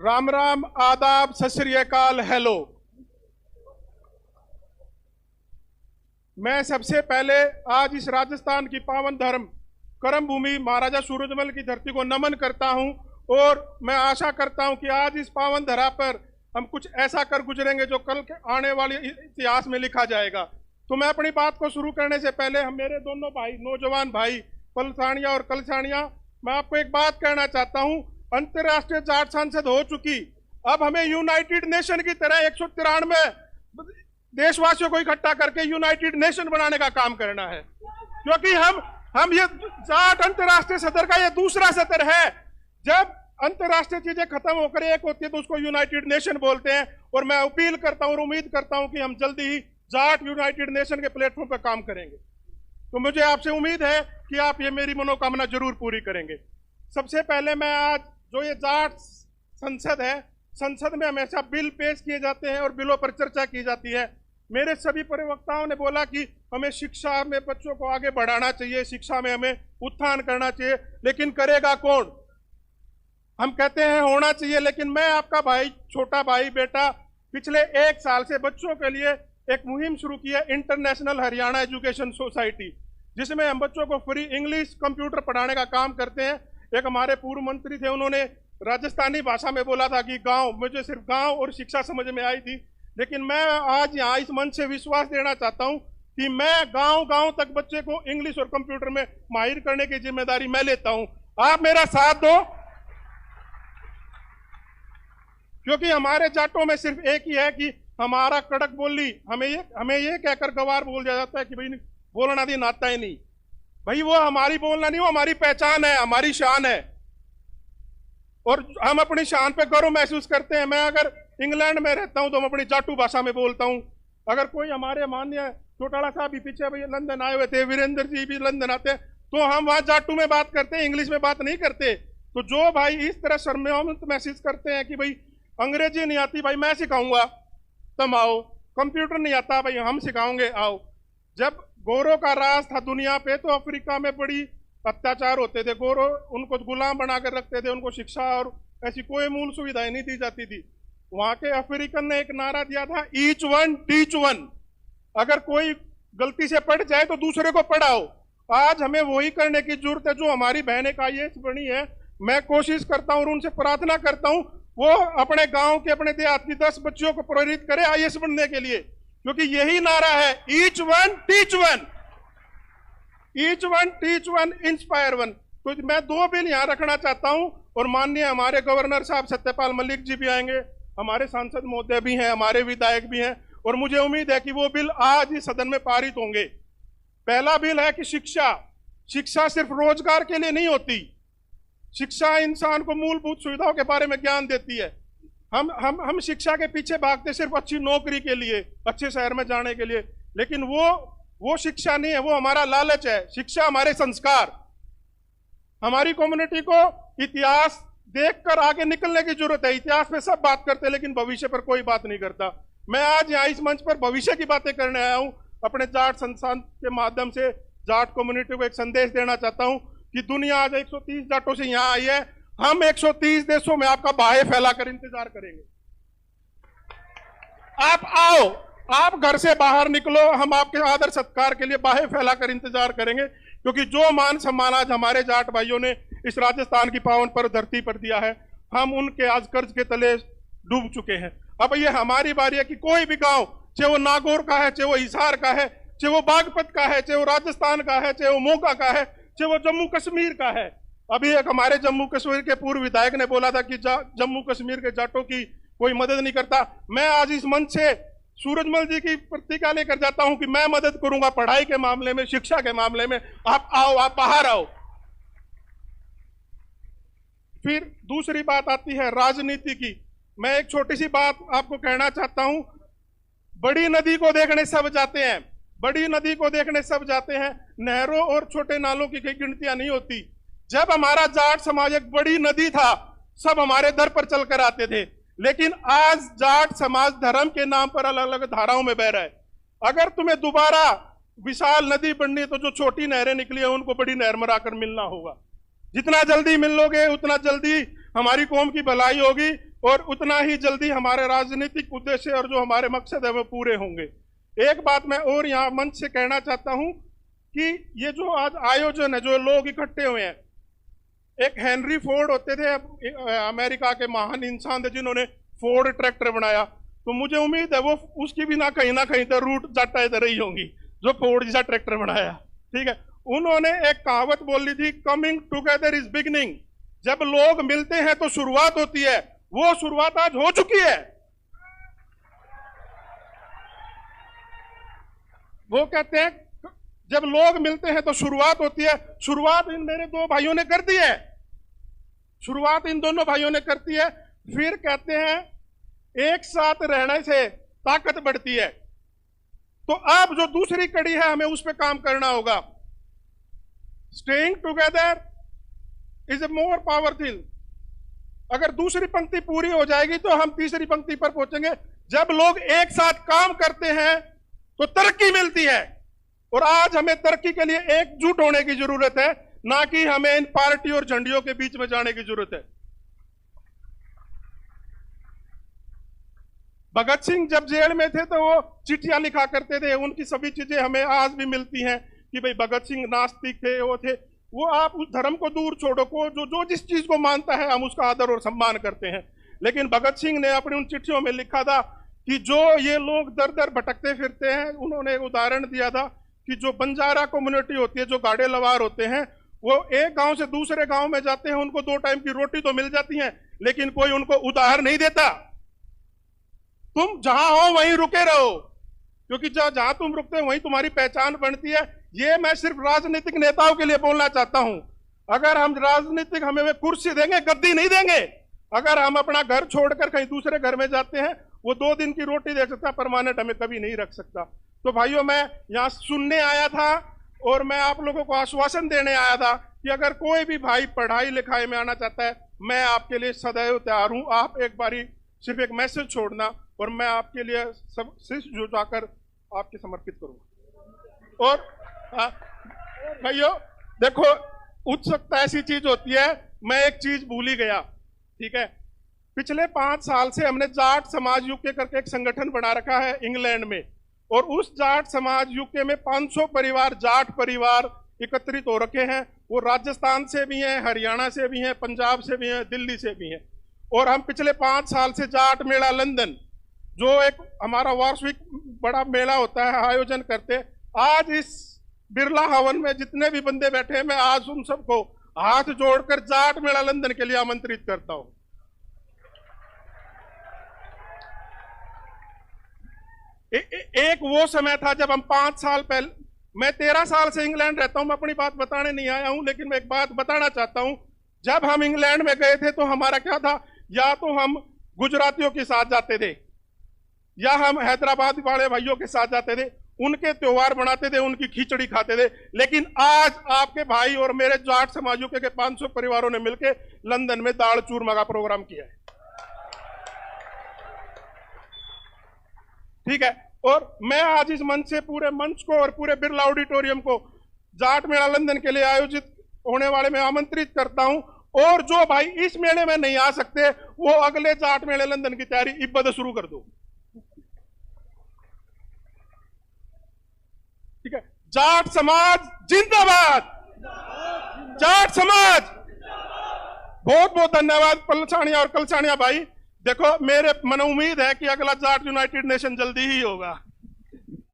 राम राम, आदाब, सत श्री अकाल, हेलो। मैं सबसे पहले आज इस राजस्थान की पावन धर्म कर्म भूमि महाराजा सूरजमल की धरती को नमन करता हूं और मैं आशा करता हूं कि आज इस पावन धरा पर हम कुछ ऐसा कर गुजरेंगे जो कल के आने वाले इतिहास में लिखा जाएगा। तो मैं अपनी बात को शुरू करने से पहले हम मेरे दोनों भाई, नौजवान भाई पलसानिया और कलसानिया, मैं आपको एक बात कहना चाहता हूं। अंतर्राष्ट्रीय जाट संसद हो चुकी, अब हमें यूनाइटेड नेशन की तरह 193 देशवासियों को इकट्ठा करके यूनाइटेड नेशन बनाने का काम करना है, क्योंकि हम ये जाट अंतर्राष्ट्रीय सदर का ये दूसरा सत्र है। जब अंतर्राष्ट्रीय चीजें खत्म होकर एक होती है तो उसको यूनाइटेड नेशन बोलते हैं। और मैं अपील करता हूं और उम्मीद करता हूं कि हम जल्दी ही जाट यूनाइटेड नेशन के प्लेटफॉर्म पर काम करेंगे। तो मुझे आपसे उम्मीद है कि आप ये मेरी मनोकामना जरूर पूरी करेंगे। सबसे पहले मैं आज जो ये जाट संसद है, संसद में हमेशा बिल पेश किए जाते हैं और बिलों पर चर्चा की जाती है। मेरे सभी प्रवक्ताओं ने बोला कि हमें शिक्षा में बच्चों को आगे बढ़ाना चाहिए, शिक्षा में हमें उत्थान करना चाहिए, लेकिन करेगा कौन? हम कहते हैं होना चाहिए, लेकिन मैं आपका भाई, छोटा भाई बेटा, पिछले 1 साल से बच्चों के लिए एक मुहिम शुरू की है, इंटरनेशनल हरियाणा एजुकेशन सोसाइटी, जिसमें हम बच्चों को फ्री इंग्लिश कंप्यूटर पढ़ाने का काम करते हैं। एक हमारे पूर्व मंत्री थे, उन्होंने राजस्थानी भाषा में बोला था कि गांव, मुझे सिर्फ गांव और शिक्षा समझ में आई थी, लेकिन मैं आज यहाँ इस मंच से विश्वास देना चाहता हूँ कि मैं गांव तक बच्चे को इंग्लिश और कंप्यूटर में माहिर करने की जिम्मेदारी मैं लेता हूँ। आप मेरा साथ दो, क्योंकि हमारे जाटों में सिर्फ एक ही है कि हमारा कड़क बोली, हमें ये कहकर गवार बोल दिया जाता है कि भाई बोलना दिन आता ही नहीं। भाई वो हमारी बोलना नहीं, वो हमारी पहचान है, हमारी शान है, और हम अपनी शान पे गर्व महसूस करते हैं। मैं अगर इंग्लैंड में रहता हूं तो मैं अपनी जाटू भाषा में बोलता हूं। अगर कोई हमारे मान्य चौटाला साहब भी पीछे भाई लंदन आए हुए थे, वीरेंद्र जी भी लंदन आते हैं, तो हम वहां जाटू में बात करते हैं, इंग्लिश में बात नहीं करते। तो जो भाई इस तरह शर्मिंदा महसूस करते हैं कि भाई अंग्रेजी नहीं आती, भाई मैं सिखाऊंगा, तुम आओ। कंप्यूटर नहीं आता, भाई हम सिखाओगे, आओ। जब गोरों का राज था दुनिया पे तो अफ्रीका में बड़ी अत्याचार होते थे, गोरों उनको गुलाम बनाकर रखते थे, उनको शिक्षा और ऐसी कोई मूल सुविधाएं नहीं दी जाती थी। वहां के अफ्रीकन ने एक नारा दिया था, ईच वन टीच वन। अगर कोई गलती से पढ़ जाए तो दूसरे को पढ़ाओ। आज हमें वही करने की जरूरत है जो हमारी बहनें IAS बनी है। मैं कोशिश करता हूं और उनसे प्रार्थना करता हूं वो अपने गांव के, अपने देहात की 10 बच्चियों को प्रेरित करे IAS बनने के लिए, क्योंकि यही नारा है, each one teach one, each one teach one, inspire one. तो मैं 2 बिल यहां रखना चाहता हूं, और माननीय हमारे गवर्नर साहब सत्यपाल मलिक जी भी आएंगे, हमारे सांसद महोदय भी हैं, हमारे विधायक भी हैं, और मुझे उम्मीद है कि वो बिल आज ही सदन में पारित होंगे। पहला बिल है कि शिक्षा सिर्फ रोजगार के लिए नहीं होती, शिक्षा इंसान को मूलभूत सुविधाओं के बारे में ज्ञान देती है। हम शिक्षा के पीछे भागते सिर्फ अच्छी नौकरी के लिए, अच्छे शहर में जाने के लिए, लेकिन वो शिक्षा नहीं है, वो हमारा लालच है। शिक्षा हमारे संस्कार, हमारी कम्युनिटी को इतिहास देखकर आगे निकलने की जरूरत है। इतिहास पे सब बात करते हैं लेकिन भविष्य पर कोई बात नहीं करता। मैं आज यहाँ इस मंच पर भविष्य की बातें करने आया हूँ। अपने जाट संस्थान के माध्यम से जाट कम्युनिटी को एक संदेश देना चाहता हूँ कि दुनिया आज 130 जाटों से यहाँ आई है, हम 130 देशों में आपका बाहे फैलाकर इंतजार करेंगे। आप आओ, आप घर से बाहर निकलो, हम आपके आदर सत्कार के लिए बाहे फैलाकर इंतजार करेंगे, क्योंकि जो मान सम्मान आज हमारे जाट भाइयों ने इस राजस्थान की पावन पर धरती पर दिया है, हम उनके आज कर्ज के तले डूब चुके हैं। अब ये हमारी बारी है कि कोई भी गांव, चाहे वो नागौर का है, चाहे वो हिसार का है, चाहे वो बागपत का है, चाहे वो राजस्थान का है, चाहे वो मोगा का है, चाहे वो जम्मू कश्मीर का है। अभी एक हमारे जम्मू कश्मीर के पूर्व विधायक ने बोला था कि जम्मू कश्मीर के जाटों की कोई मदद नहीं करता। मैं आज इस मंच से सूरजमल जी की प्रतिज्ञा लेकर जाता हूं कि मैं मदद करूंगा पढ़ाई के मामले में, शिक्षा के मामले में। आप आओ, आप बाहर आओ। फिर दूसरी बात आती है राजनीति की। मैं एक छोटी सी बात आपको कहना चाहता हूं। बड़ी नदी को देखने सब जाते हैं, बड़ी नदी को देखने सब जाते हैं, नहरों और छोटे नालों की कोई गिनतियां नहीं होती। जब हमारा जाट समाज एक बड़ी नदी था, सब हमारे दर पर चलकर आते थे, लेकिन आज जाट समाज धर्म के नाम पर अलग अलग धाराओं में बह रहा है। अगर तुम्हें दोबारा विशाल नदी बननी तो जो छोटी नहरें निकली है उनको बड़ी नहर में आकर मिलना होगा। जितना जल्दी मिल लोगे उतना जल्दी हमारी कौम की भलाई होगी और उतना ही जल्दी हमारे राजनीतिक उद्देश्य और जो हमारे मकसद है वो पूरे होंगे। एक बात मैं और यहाँ मंच से कहना चाहता हूं कि ये जो आज आयोजन है, जो लोग इकट्ठे हुए हैं, एक हेनरी फोर्ड होते थे, अमेरिका के महान इंसान थे जिन्होंने फोर्ड ट्रैक्टर बनाया, तो मुझे उम्मीद है वो उसकी भी ना कहीं तो रूट जाटा इधर रही होंगी जो फोर्ड जैसा ट्रैक्टर बनाया। ठीक है, उन्होंने एक कहावत बोली थी, कमिंग टुगेदर इज बिगिनिंग। जब लोग मिलते हैं तो शुरुआत होती है, वो शुरुआत आज हो चुकी है। वो कहते हैं जब लोग मिलते हैं तो शुरुआत होती है। शुरुआत इन मेरे दो भाइयों ने कर दी है, शुरुआत इन दोनों भाइयों ने कर दी है। फिर कहते हैं एक साथ रहने से ताकत बढ़ती है। तो अब जो दूसरी कड़ी है हमें उस पर काम करना होगा। Staying together is a more powerful. अगर दूसरी पंक्ति पूरी हो जाएगी तो हम तीसरी पंक्ति पर पहुंचेंगे। जब लोग एक साथ काम करते हैं तो तरक्की मिलती है, और आज हमें तरक्की के लिए एकजुट होने की जरूरत है, ना कि हमें इन पार्टी और झंडियों के बीच में जाने की जरूरत है। भगत सिंह जब जेल में थे तो वो चिट्ठियां लिखा करते थे, उनकी सभी चीजें हमें आज भी मिलती हैं कि भाई भगत सिंह नास्तिक थे, वो थे। वो आप उस धर्म को दूर छोड़ो, को जो जिस चीज को मानता है हम उसका आदर और सम्मान करते हैं। लेकिन भगत सिंह ने अपनी उन चिट्ठियों में लिखा था कि जो ये लोग दर दर भटकते फिरते हैं, उन्होंने एक उदाहरण दिया था कि जो बंजारा कम्युनिटी होती है, जो गाड़े लवार होते हैं, वो एक गांव से दूसरे गांव में जाते हैं, उनको 2 टाइम की रोटी तो मिल जाती है, लेकिन कोई उनको उधार नहीं देता। तुम जहां हो वहीं रुके रहो, क्योंकि जहां तुम रुकते हो वहीं तुम्हारी पहचान बनती है। ये मैं सिर्फ राजनीतिक नेताओं के लिए बोलना चाहता हूं। अगर हम राजनीतिक हमें वे कुर्सी देंगे, गद्दी नहीं देंगे। अगर हम अपना घर छोड़कर कहीं दूसरे घर में जाते हैं, वो 2 दिन की रोटी दे सकता, परमानेंट हमें कभी नहीं रख सकता। तो भाइयों, मैं यहाँ सुनने आया था और मैं आप लोगों को आश्वासन देने आया था कि अगर कोई भी भाई पढ़ाई लिखाई में आना चाहता है, मैं आपके लिए सदैव तैयार हूं। आप एक बारी सिर्फ एक मैसेज छोड़ना और मैं आपके लिए सब शीश झुकाकर आपके समर्पित करूंगा। और भाइयों देखो, उत्सुकता ऐसी चीज होती है, मैं एक चीज भूल ही गया। ठीक है, पिछले 5 साल से हमने जाट समाज यूके करके एक संगठन बना रखा है इंग्लैंड में, और उस जाट समाज यूके में 500 परिवार, जाट परिवार एकत्रित हो रखे हैं। वो राजस्थान से भी हैं, हरियाणा से भी हैं, पंजाब से भी हैं, दिल्ली से भी हैं। और हम पिछले 5 साल से जाट मेला लंदन, जो एक हमारा वार्षिक बड़ा मेला होता है, आयोजन करते। आज इस बिरला हवन में जितने भी बंदे बैठे हैं, मैं आज उन सबको हाथ जोड़कर जाट मेला लंदन के लिए आमंत्रित करता हूं। एक वो समय था जब हम 5 साल पहले, मैं 13 साल से इंग्लैंड रहता हूं, मैं अपनी बात बताने नहीं आया हूं, लेकिन मैं एक बात बताना चाहता हूं। जब हम इंग्लैंड में गए थे तो हमारा क्या था, या तो हम गुजरातियों के साथ जाते थे, या हम हैदराबाद वाले भाइयों के साथ जाते थे, उनके त्योहार मनाते थे, उनकी खिचड़ी खाते थे। लेकिन आज आपके भाई और मेरे जाट समाजों के 500 परिवारों ने मिलकर लंदन में दाल चूरमा का प्रोग्राम किया है। ठीक है, और मैं आज इस मंच से पूरे मंच को और पूरे बिरला ऑडिटोरियम को जाट मेला लंदन के लिए आयोजित होने वाले में आमंत्रित करता हूं। और जो भाई इस मेले में नहीं आ सकते, वो अगले जाट मेले लंदन की तैयारी इब्बत शुरू कर दो। ठीक है, जाट समाज जिंदाबाद, जाट समाज। बहुत बहुत धन्यवाद पलसानिया और कलसानिया भाई। देखो, मेरे मन उम्मीद है कि अगला जाट यूनाइटेड नेशन जल्दी ही होगा।